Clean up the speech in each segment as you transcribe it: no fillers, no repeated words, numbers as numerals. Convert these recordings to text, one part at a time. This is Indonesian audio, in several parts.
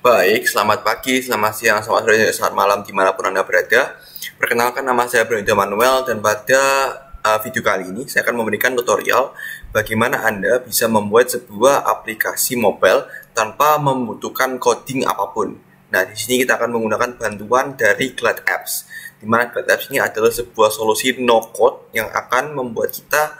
Baik, selamat pagi, selamat siang, selamat sore, selamat malam dimanapun Anda berada. Perkenalkan, nama saya Brenda Manuel dan pada video kali ini saya akan memberikan tutorial bagaimana Anda bisa membuat sebuah aplikasi mobile tanpa membutuhkan coding apapun. Nah, di sini kita akan menggunakan bantuan dari Glad Apps. Di mana Glad Apps ini adalah sebuah solusi no code yang akan membuat kita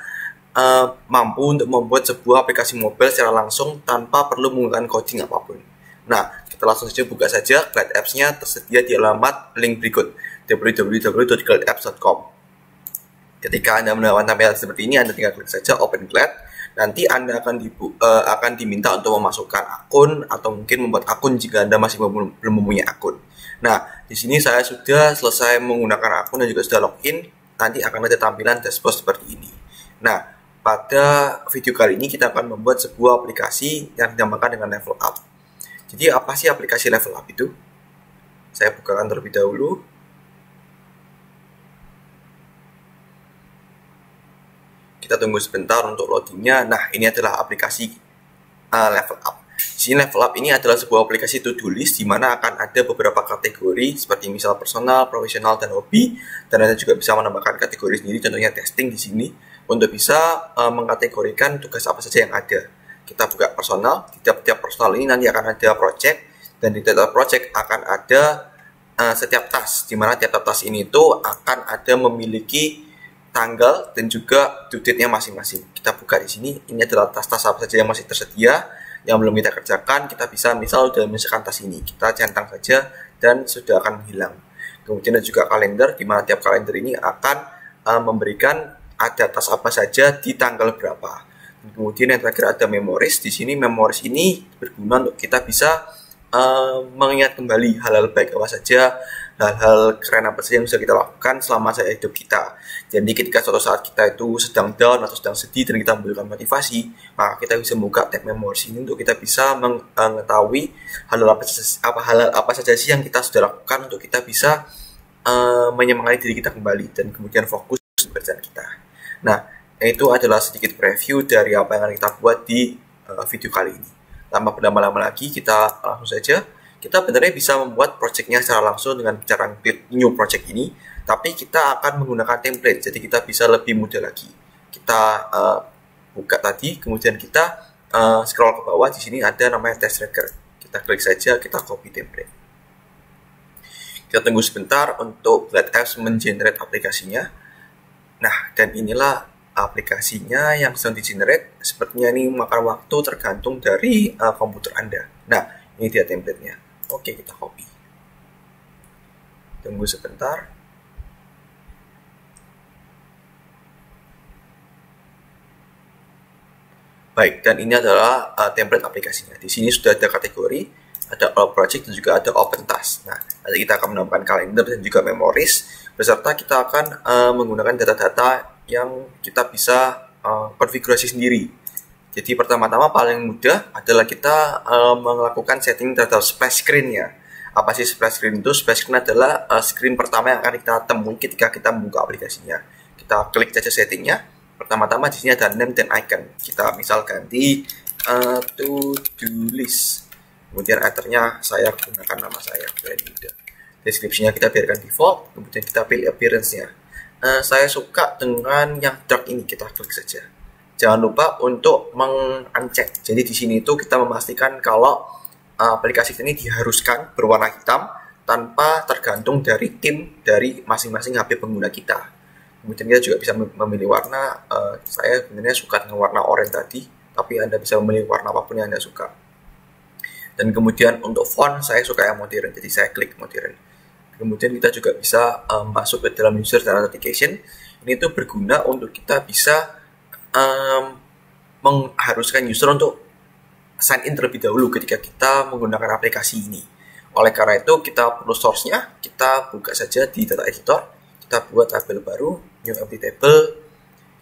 mampu untuk membuat sebuah aplikasi mobile secara langsung tanpa perlu menggunakan coding apapun. Nah, kita langsung saja buka saja. Glad Apps-nya tersedia di alamat link berikut www.gladapps.com. Ketika Anda mendapatkan tampilan seperti ini, Anda tinggal klik saja Open Glad. Nanti Anda akan diminta untuk memasukkan akun atau mungkin membuat akun jika Anda masih belum mempunyai akun. Nah, di sini saya sudah selesai menggunakan akun dan juga sudah login. Nanti akan ada tampilan dashboard seperti ini. Nah, pada video kali ini kita akan membuat sebuah aplikasi yang dinamakan dengan Level Up. Jadi apa sih aplikasi Level Up itu? Saya bukakan terlebih dahulu. Kita tunggu sebentar untuk loadingnya. Nah, ini adalah aplikasi Level Up. Di sini Level Up ini adalah sebuah aplikasi to-do list di mana akan ada beberapa kategori seperti misal personal, profesional, dan hobi. Dan Anda juga bisa menambahkan kategori sendiri, contohnya testing di sini untuk bisa mengkategorikan tugas apa saja yang ada. Kita buka personal, di tiap personal ini nanti akan ada project, dan di tiap project akan ada setiap task, di mana tiap task ini itu akan ada memiliki tanggal dan juga due date-nya masing-masing. Kita buka di sini, ini adalah tas-tas apa saja yang masih tersedia, yang belum kita kerjakan. Kita bisa misal sudah menyelesaikan tas ini, kita centang saja dan sudah akan menghilang. Kemudian ada juga kalender, di mana tiap kalender ini akan memberikan ada tas apa saja di tanggal berapa. Kemudian yang terakhir ada memories. Di sini memories ini berguna untuk kita bisa mengingat kembali hal-hal baik apa saja, hal-hal keren apa saja yang bisa kita lakukan selama masa hidup kita. Jadi ketika suatu saat kita itu sedang down atau sedang sedih dan kita membutuhkan motivasi, maka kita bisa membuka tab memories ini untuk kita bisa mengetahui hal-hal apa saja sih yang kita sudah lakukan untuk kita bisa menyemangati diri kita kembali dan kemudian fokus pekerjaan kita. Nah, itu adalah sedikit preview dari apa yang akan kita buat di video kali ini. Tanpa berlama-lama lagi, kita langsung saja. Kita sebenarnya bisa membuat projectnya secara langsung dengan cara klik new project ini, tapi kita akan menggunakan template, jadi kita bisa lebih mudah lagi. Kita buka tadi, kemudian kita scroll ke bawah. Di sini ada namanya test tracker. Kita klik saja, kita copy template. Kita tunggu sebentar untuk Glad Apps mengenerate aplikasinya. Nah, dan inilah aplikasinya yang sedang di-generate. Sepertinya ini memakan waktu tergantung dari komputer Anda. Nah, ini dia template-nya. Oke, kita copy. Tunggu sebentar. Baik, dan ini adalah template aplikasinya. Di sini sudah ada kategori, ada all project dan juga ada open task. Nah, nanti kita akan menambahkan kalender dan juga memories, beserta kita akan menggunakan data-data yang kita bisa konfigurasi sendiri. Jadi pertama-tama paling mudah adalah kita melakukan setting terhadap splash screen-nya. Apa sih splash screen itu? Splash screen adalah screen pertama yang akan kita temui ketika kita membuka aplikasinya. Kita klik saja settingnya. Pertama-tama di sini ada name dan icon. Kita misal ganti to-do list. Kemudian enternya saya gunakan nama saya, Brenda. Deskripsinya kita biarkan default. Kemudian kita pilih appearance-nya. Saya suka dengan yang dark ini, kita klik saja. Jangan lupa untuk meng-uncheck. Jadi di sini itu kita memastikan kalau aplikasi ini diharuskan berwarna hitam tanpa tergantung dari tim dari masing-masing HP pengguna kita. Kemudian kita juga bisa memilih warna. Saya sebenarnya suka dengan warna oranye tadi, tapi Anda bisa memilih warna apapun yang Anda suka. Dan kemudian untuk font saya suka yang modern, jadi saya klik modern. Kemudian kita juga bisa masuk ke dalam user dan authentication. Ini tuh berguna untuk kita bisa mengharuskan user untuk sign in terlebih dahulu ketika kita menggunakan aplikasi ini. Oleh karena itu kita perlu source-nya. Kita buka saja di data editor. Kita buat tabel baru, new empty table.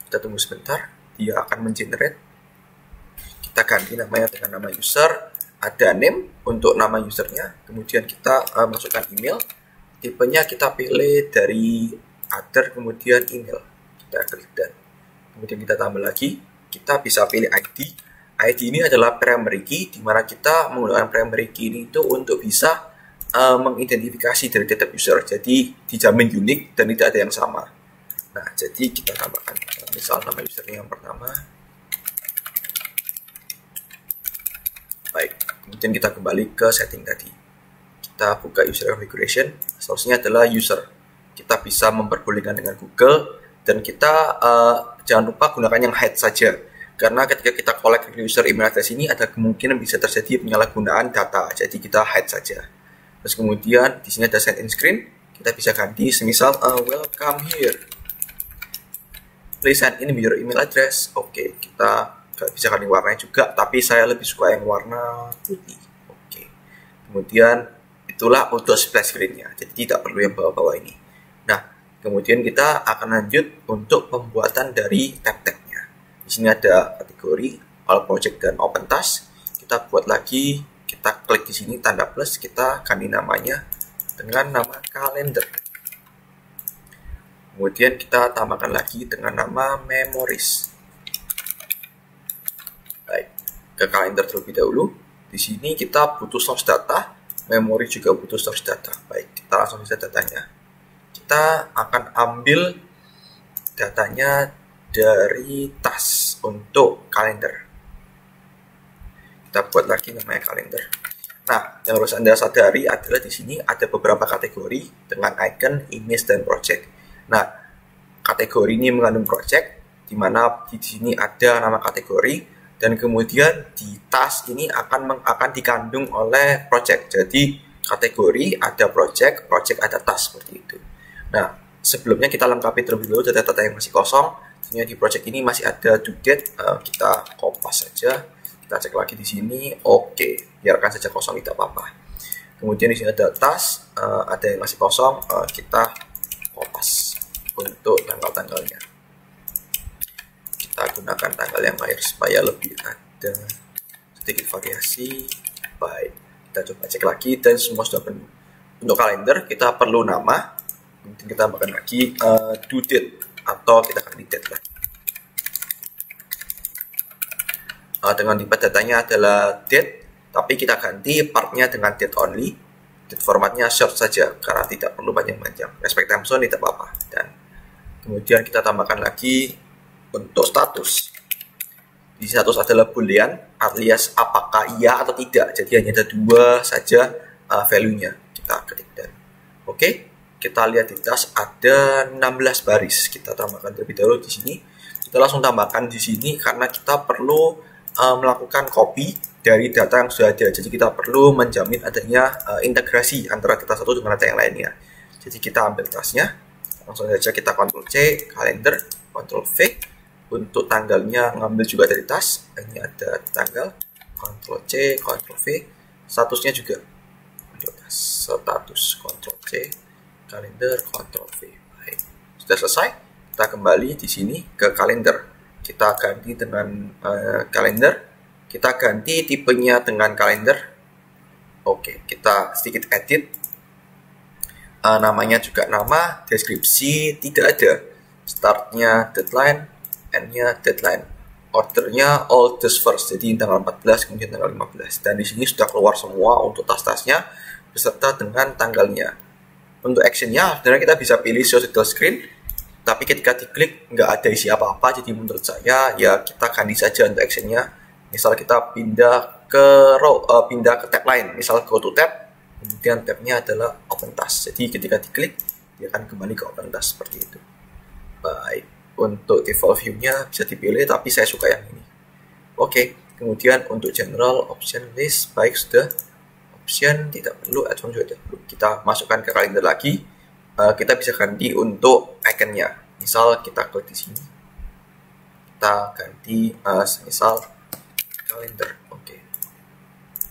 Kita tunggu sebentar, dia akan mengenerate. Kita ganti namanya dengan nama user. Ada name untuk nama usernya. Kemudian kita masukkan email. Tipenya kita pilih dari other, kemudian email. Kita klik dan kemudian kita tambah lagi. Kita bisa pilih ID. ID ini adalah primary key, di mana kita menggunakan primary key ini itu untuk bisa mengidentifikasi dari tiap user. Jadi dijamin unik dan tidak ada yang sama. Nah, jadi kita tambahkan misal nama usernya yang pertama. Baik, kemudian kita kembali ke setting tadi. Kita buka user configuration, source-nya adalah user. Kita bisa memperbolehkan dengan Google, dan kita jangan lupa gunakan yang hide saja. Karena ketika kita collect user email address ini, ada kemungkinan bisa terjadi penyalahgunaan data. Jadi kita hide saja. Terus kemudian di sini ada send in screen. Kita bisa ganti semisal welcome here. Please send in your email address. Oke, kita bisa ganti warnanya juga, tapi saya lebih suka yang warna putih. Oke. Kemudian itulah untuk splash screen-nya. Jadi tidak perlu yang bawah-bawah ini. Nah, kemudian kita akan lanjut untuk pembuatan dari tab-tabnya. Di sini ada kategori, all project dan open task. Kita buat lagi, kita klik di sini tanda plus, kita ganti namanya dengan nama kalender. Kemudian kita tambahkan lagi dengan nama memories. Baik, ke kalender terlebih dahulu. Di sini kita butuh source data, memori juga butuh source data. Baik, kita langsung bisa datanya. Kita akan ambil datanya dari task untuk kalender. Kita buat lagi namanya kalender. Nah, yang harus Anda sadari adalah di sini ada beberapa kategori dengan icon, image, dan project. Nah, kategori ini mengandung project, di mana di sini ada nama kategori, dan kemudian di task ini akan dikandung oleh project. Jadi kategori ada project, project ada task seperti itu. Nah, sebelumnya kita lengkapi terlebih dahulu data-data yang masih kosong. Di project ini masih ada due date, kita kopas saja, kita cek lagi di sini. Oke, biarkan saja kosong, tidak apa-apa. Kemudian di sini ada task, ada yang masih kosong, kita kopas untuk tanggal-tanggalnya. Kita gunakan tanggal yang lain supaya lebih ada sedikit variasi. Baik, kita coba cek lagi dan semua sudah penuh. Untuk kalender kita perlu nama, kemudian kita tambahkan lagi due date atau kita ganti date lah. Dengan tipe datanya adalah date, tapi kita ganti partnya dengan date only. Date formatnya short saja karena tidak perlu panjang-panjang. Respect time zone tidak apa-apa. Dan kemudian kita tambahkan lagi untuk status. Di status adalah boolean alias apakah iya atau tidak. Jadi hanya ada dua saja value-nya. Kita ketik dan oke. Kita lihat di task ada 16 baris. Kita tambahkan terlebih dahulu di sini. Kita langsung tambahkan di sini karena kita perlu melakukan copy dari data yang sudah ada. Jadi kita perlu menjamin adanya integrasi antara data satu dengan data yang lainnya. Jadi kita ambil tasknya, langsung saja kita Ctrl C, kalender, Ctrl V. Untuk tanggalnya ngambil juga dari task. Ini ada tanggal, Ctrl C, Ctrl V. Statusnya juga status, Ctrl C, kalender, Ctrl V. Baik, sudah selesai. Kita kembali di sini ke kalender. Kita ganti dengan kalender. Kita ganti tipenya dengan kalender. Oke, kita sedikit edit. Namanya juga nama, deskripsi tidak ada. Startnya deadline, endnya deadline. Ordernya oldest first, jadi tanggal 14 kemudian tanggal 15. Dan di sini sudah keluar semua untuk tas-tasnya beserta dengan tanggalnya. Untuk actionnya, sebenarnya kita bisa pilih show detail screen, tapi ketika diklik nggak ada isi apa-apa. Jadi menurut saya ya kita ganti saja untuk actionnya. Misal kita pindah ke row, pindah ke tab lain, misal go to tab, kemudian tabnya adalah open task. Jadi ketika diklik dia akan kembali ke open task seperti itu. Baik, untuk default view-nya bisa dipilih, tapi saya suka yang ini. Oke, kemudian untuk general option list, baik sudah. Option tidak perlu, advance juga tidak perlu. Kita masukkan ke kalender lagi. Kita bisa ganti untuk iconnya. Misal kita klik di sini, kita ganti misal kalender. Oke.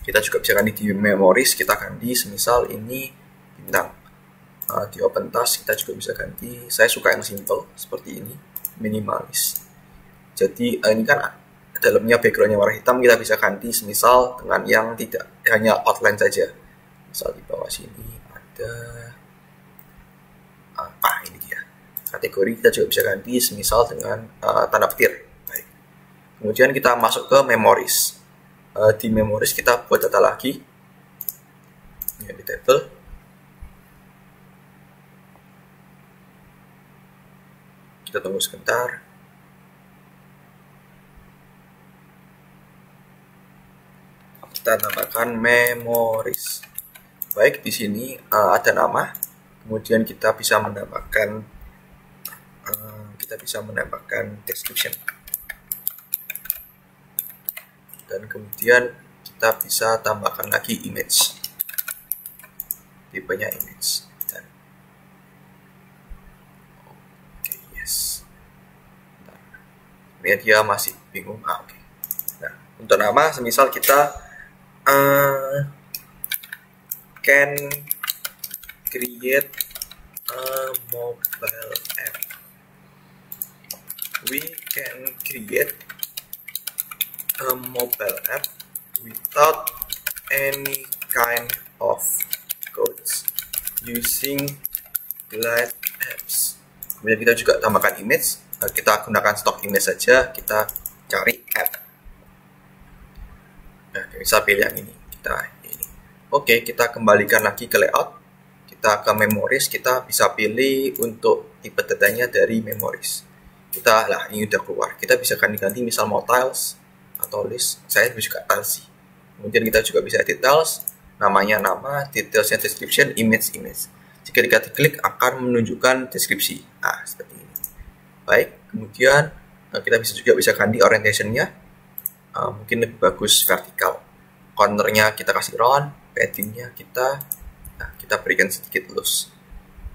Kita juga bisa ganti di memories. Kita ganti semisal ini bintang. Di open task kita juga bisa ganti. Saya suka yang simple seperti ini, minimalis. Jadi ini kan dalamnya backgroundnya warna hitam, kita bisa ganti semisal dengan yang tidak hanya outline saja. Misal di bawah sini ada ini dia kategori, kita juga bisa ganti semisal dengan tanda petir. Baik. Kemudian kita masuk ke memories. Di memories kita buat data lagi. Ini di table. Kita tunggu sebentar. Kita tambahkan memories. Baik, di sini ada nama. Kemudian kita bisa menambahkan description. Dan kemudian kita bisa tambahkan lagi image, tipenya image. Dan oke, yes. Ini dia masih bingung. Oke. Nah, untuk nama semisal kita can create a mobile app. We can create a mobile app without any kind of codes using Glide apps. Kemudian kita juga tambahkan image. Kita gunakan stock image saja. Kita cari app. Nah, bisa pilih yang ini. Oke, kita kembalikan lagi ke layout. Kita ke memories. Kita bisa pilih untuk tipe datanya dari memories. Ini udah keluar. Kita bisa ganti-ganti, misal mau tiles atau list. Saya juga tiles sih. Kemudian kita juga bisa details, namanya nama, detailsnya description, image. Jika diklik akan menunjukkan deskripsi. Seperti ini. Baik, kemudian kita bisa ganti orientationnya. Mungkin lebih bagus vertikal. Cornernya kita kasih round, paddingnya kita berikan sedikit loose.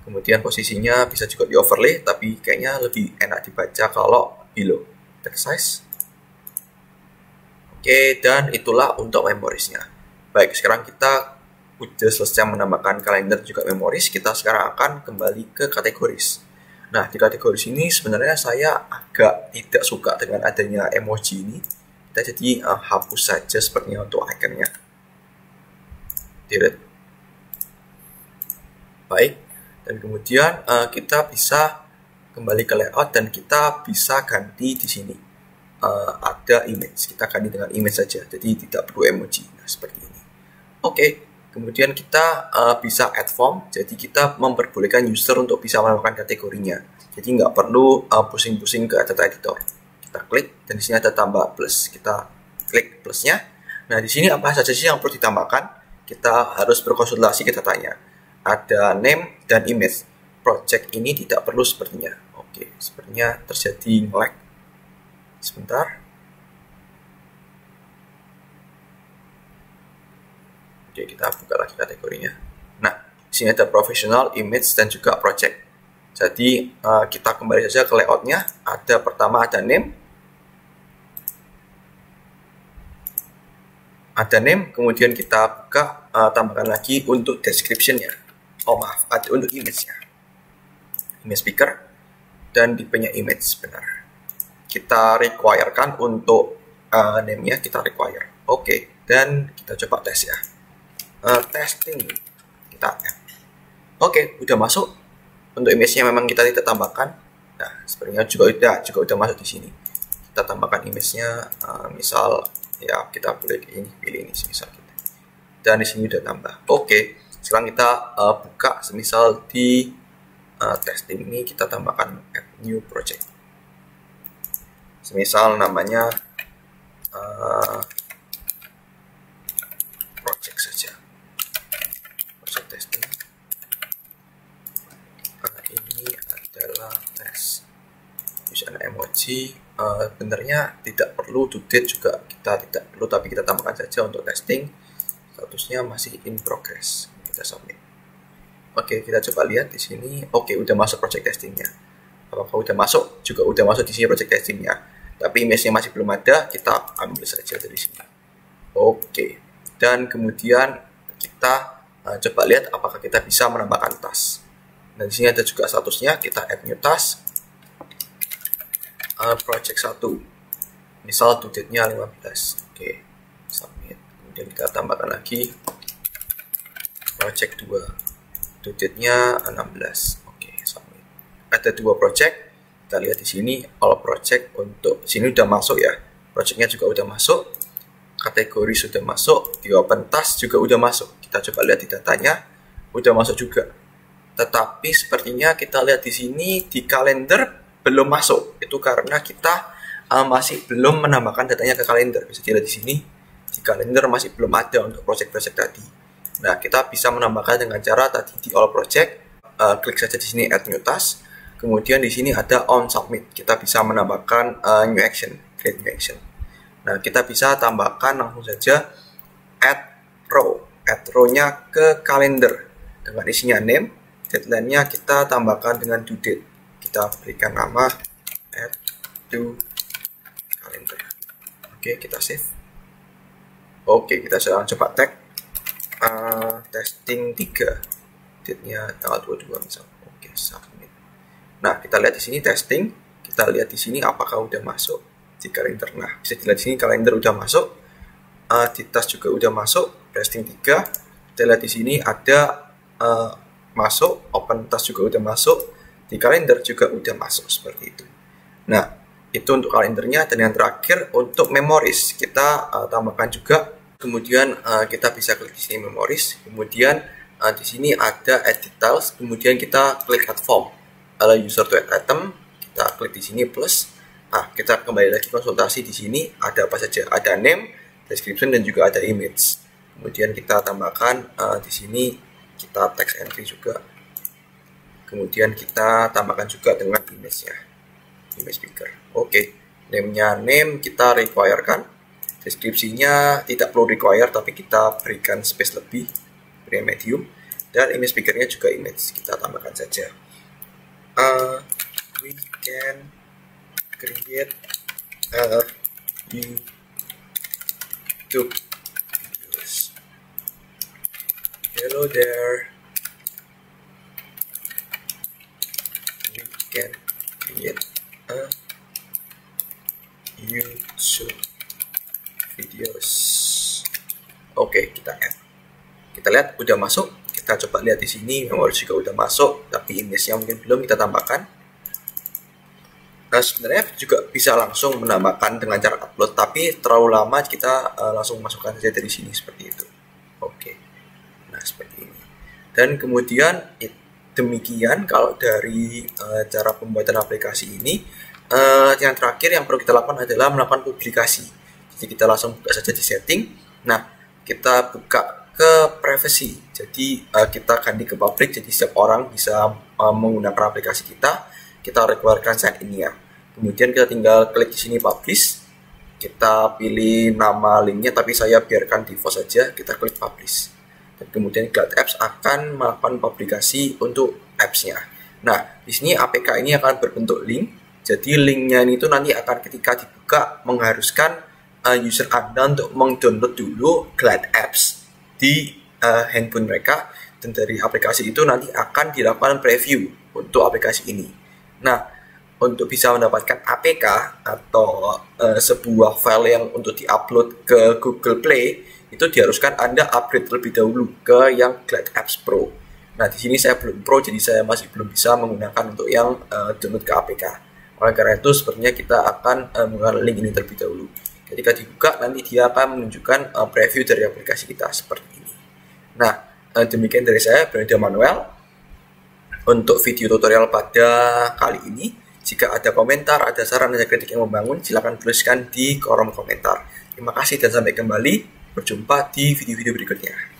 Kemudian posisinya bisa juga di overlay, tapi kayaknya lebih enak dibaca kalau below. Text size. Oke, dan itulah untuk memoriesnya. Baik, sekarang kita udah selesai menambahkan kalender juga memories. Kita sekarang akan kembali ke kategoris. Nah, di kategoris ini sebenarnya saya agak tidak suka dengan adanya emoji ini. Kita jadi hapus saja sepertinya untuk iconnya. Delete. Baik, dan kemudian kita bisa kembali ke layout dan kita bisa ganti di sini. Ada image, kita ganti dengan image saja, jadi tidak perlu emoji. Nah, seperti ini. Oke, kemudian kita bisa add form, jadi kita memperbolehkan user untuk bisa melakukan kategorinya. Jadi nggak perlu pusing-pusing ke data editor. Kita klik dan di sini ada tambah plus. Kita klik plusnya. Nah, di sini apa saja sih yang perlu ditambahkan? Kita harus berkonsultasi ke datanya. Ada name dan image. Project ini tidak perlu sepertinya. Oke, sepertinya terjadi lag. Sebentar. Oke, kita buka lagi kategorinya. Nah, di sini ada professional, image, dan juga project. Jadi, kita kembali saja ke layoutnya. Pertama ada name. Ada name, kemudian kita buka, tambahkan lagi untuk description-nya. Ada untuk image-nya. Image speaker, dan tipenya image, benar. Kita requirekan untuk name-nya, kita require. Oke, dan kita coba tes ya. Testing, kita add. Oke, udah masuk. Untuk image-nya memang kita tidak tambahkan. Nah, sebenarnya juga udah masuk di sini. Kita tambahkan image-nya, misal ya kita boleh pilih ini misal kita. Dan di sini udah tambah. Oke, sekarang kita buka semisal di testing ini kita tambahkan add new project. Semisal namanya project saja. Project testing. Ini adalah tes. Misalnya emoji. Benarnya tidak perlu to date juga kita tidak perlu, tapi kita tambahkan saja untuk testing. Statusnya masih in progress. Kita submit. Oke, kita coba lihat di sini. Oke, udah masuk project testingnya. Apakah udah masuk? Juga udah masuk di sini project testingnya. Tapi image-nya masih belum ada. Kita ambil saja dari sini. Oke, dan kemudian kita coba lihat apakah kita bisa menambahkan task. Dan di sini ada juga statusnya. Kita add new task. Project 1. Misal due date-nya 15. Oke, submit. Kemudian kita tambahkan lagi project 2. Due date-nya 16. Oke, submit. Ada 2 project. Kita lihat di sini all project untuk sini udah masuk ya. projectnya juga udah masuk, kategori sudah masuk, di open task juga udah masuk. Kita coba lihat di datanya, udah masuk juga. Tetapi sepertinya kita lihat di sini di kalender belum masuk. Itu karena kita masih belum menambahkan datanya ke kalender. Bisa dilihat di sini di kalender masih belum ada untuk project-project tadi. Nah, kita bisa menambahkan dengan cara tadi di all project, klik saja di sini add new task. Kemudian di sini ada on submit. Kita bisa menambahkan new action, create new action. Nah, kita bisa tambahkan langsung saja add row-nya ke kalender dengan isinya name. Deadline-nya kita tambahkan dengan due date. Kita berikan nama add to calendar. Oke, kita save. Oke, kita sekarang coba tag testing 3. Date-nya tanggal 22 misal. Oke, submit. Nah, kita lihat di sini testing. Kita lihat di sini apakah udah masuk di kalender. Nah, bisa dilihat di sini kalender udah masuk. Di task juga udah masuk. Testing 3. Kita lihat di sini ada masuk, open task juga udah masuk, di kalender juga udah masuk seperti itu. Nah, itu untuk kalendernya. Dan yang terakhir untuk memories, kita tambahkan juga. Kemudian kita bisa klik di sini memories. Kemudian di sini ada add details. Kemudian kita klik add form, allow user to add item. Kita klik di sini plus. Nah, kita kembali lagi konsultasi di sini. Ada apa saja? Ada name, description, dan juga ada image. Kemudian kita tambahkan di sini. Kita text entry juga. Kemudian kita tambahkan juga dengan image-nya. Image picker. Oke. Name-nya name kita require-kan. Deskripsinya tidak perlu require, tapi kita berikan space lebih. Beri medium. Dan image picker-nya juga image. Kita tambahkan saja. We can create YouTube. Hello there. We can create a YouTube videos. Oke, kita add. Kita lihat udah masuk. Kita coba lihat di sini, memori juga udah masuk, tapi image-nya mungkin belum kita tambahkan. Nah, sebenarnya juga bisa langsung menambahkan dengan cara upload, tapi terlalu lama, kita langsung masukkan saja dari sini seperti itu. Oke. Nah, seperti ini. Dan kemudian demikian kalau dari cara pembuatan aplikasi ini. Yang terakhir yang perlu kita lakukan adalah melakukan publikasi. Jadi kita langsung buka saja di setting. Nah, kita buka ke privacy. Jadi kita ganti ke public, jadi setiap orang bisa menggunakan aplikasi kita. Kita require-kan sign in-nya. Kemudian kita tinggal klik di sini publish. Kita pilih nama linknya, tapi saya biarkan default saja. Kita klik publish. Dan kemudian Glad Apps akan melakukan publikasi untuk apps-nya. Nah, di sini APK ini akan berbentuk link. Jadi linknya ini tuh nanti akan ketika dibuka mengharuskan user Anda untuk meng-download dulu Glad Apps di handphone mereka. Dan dari aplikasi itu nanti akan dilakukan preview untuk aplikasi ini. Nah, untuk bisa mendapatkan APK atau sebuah file yang untuk diupload ke Google Play, itu diharuskan Anda upgrade terlebih dahulu ke yang Glad Apps Pro. Nah, di sini saya belum Pro, jadi saya masih belum bisa menggunakan untuk yang download ke APK. Oleh karena itu, sepertinya kita akan menggunakan link ini terlebih dahulu. Ketika dibuka, nanti dia akan menunjukkan preview dari aplikasi kita seperti ini. Nah, demikian dari saya, Brenda Manuel, untuk video tutorial pada kali ini. Jika ada komentar, ada saran, ada kritik yang membangun, silakan tuliskan di kolom komentar. Terima kasih dan sampai kembali. Berjumpa di video-video berikutnya.